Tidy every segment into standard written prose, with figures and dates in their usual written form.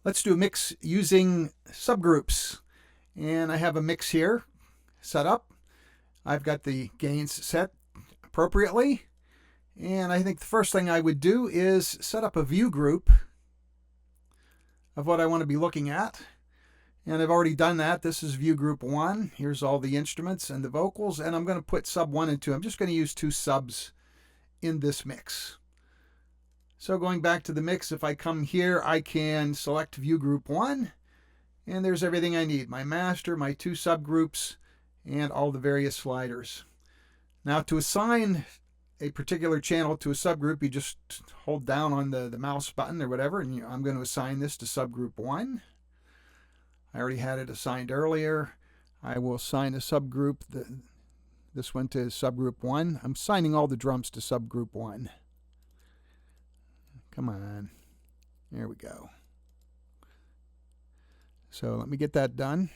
Let's do a mix using subgroups. And I have a mix here set up. I've got the gains set appropriately. And I think the first thing I would do is set up a view group of what I want to be looking at. And I've already done that. This is view group 1. Here's all the instruments and the vocals. And I'm going to put sub 1 and 2. I'm just going to use 2 subs in this mix. So going back to the mix, if I come here, I can select view group 1. And there's everything I need. My master, my 2 subgroups, and all the various sliders. Now to assign a particular channel to a subgroup, you just hold down on the mouse button or whatever, and I'm going to assign this to subgroup 1. I already had it assigned earlier. I will assign a subgroup, this one to subgroup 1. I'm assigning all the drums to subgroup 1. Come on. There we go. So let me get that done.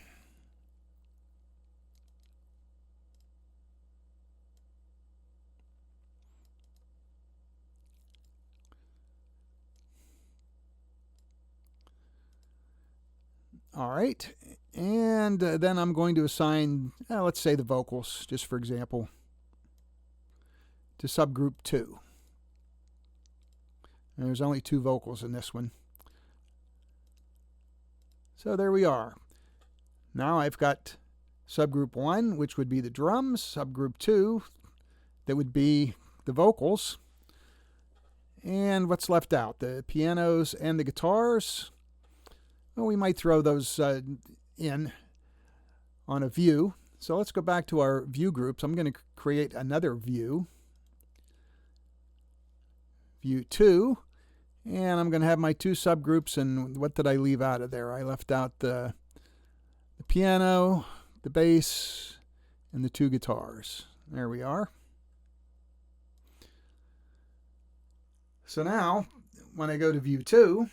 All right, and then I'm going to assign, let's say the vocals, just for example, to subgroup 2. And there's only 2 vocals in this one. So there we are. Now I've got subgroup 1, which would be the drums, subgroup 2, that would be the vocals, and what's left out, the pianos and the guitars. Well, we might throw those in on a view. So let's go back to our view groups. I'm going to create another view, view 2, and I'm going to have my 2 subgroups. And what did I leave out of there? I left out the piano, the bass, and the 2 guitars. There we are. So now, when I go to view 2,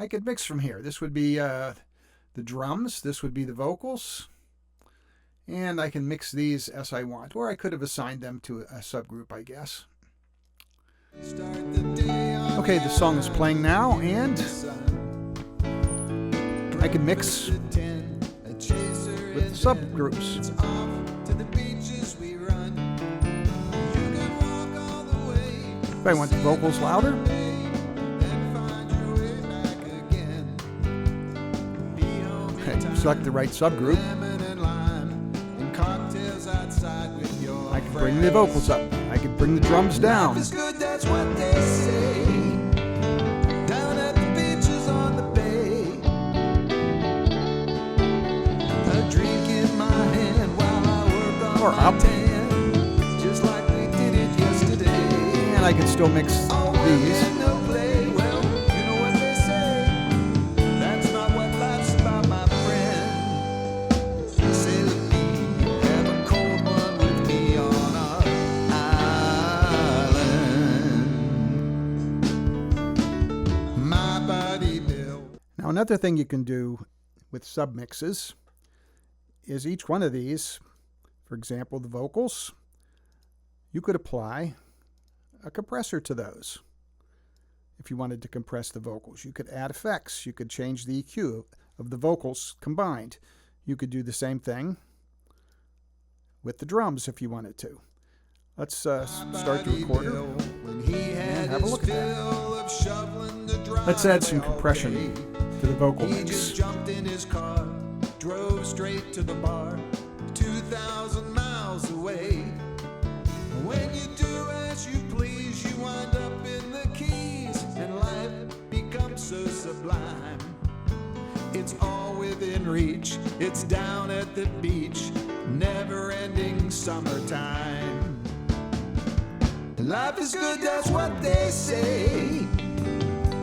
I could mix from here. This would be the drums. This would be the vocals. And I can mix these as I want. Or I could have assigned them to a subgroup, I guess. Okay, the song is playing now, and I can mix with the subgroups. If I want the vocals louder, select the right subgroup. I can bring the vocals up. I can bring the drums down. Or up. And I can still mix these. Now another thing you can do with submixes is each one of these, for example the vocals, you could apply a compressor to those. If you wanted to compress the vocals, you could add effects, you could change the EQ of the vocals combined. You could do the same thing with the drums if you wanted to. Let's start the recorder and have a look at that. Let's add some compression to the vocal mix. Jumped in his car, drove straight to the bar, 2,000 miles away. When you do as you please, you wind up in the keys, and life becomes so sublime. It's all within reach, it's down at the beach, never-ending summertime. Life is good, that's what they say,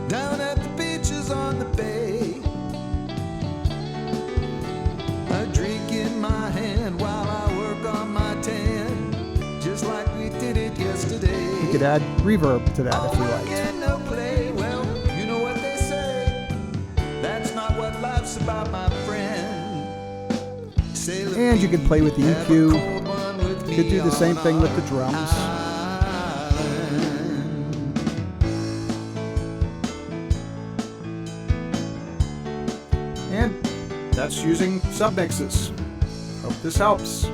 down at the beaches on the bay. A drink in my hand while I work on my tan, just like we did it yesterday. You could add reverb to that if you liked. No play. Well, you know what they say, that's not what life's about, my friend. And you could play with the EQ. You could do the same thing with the drums. And that's using submixes. Hope this helps.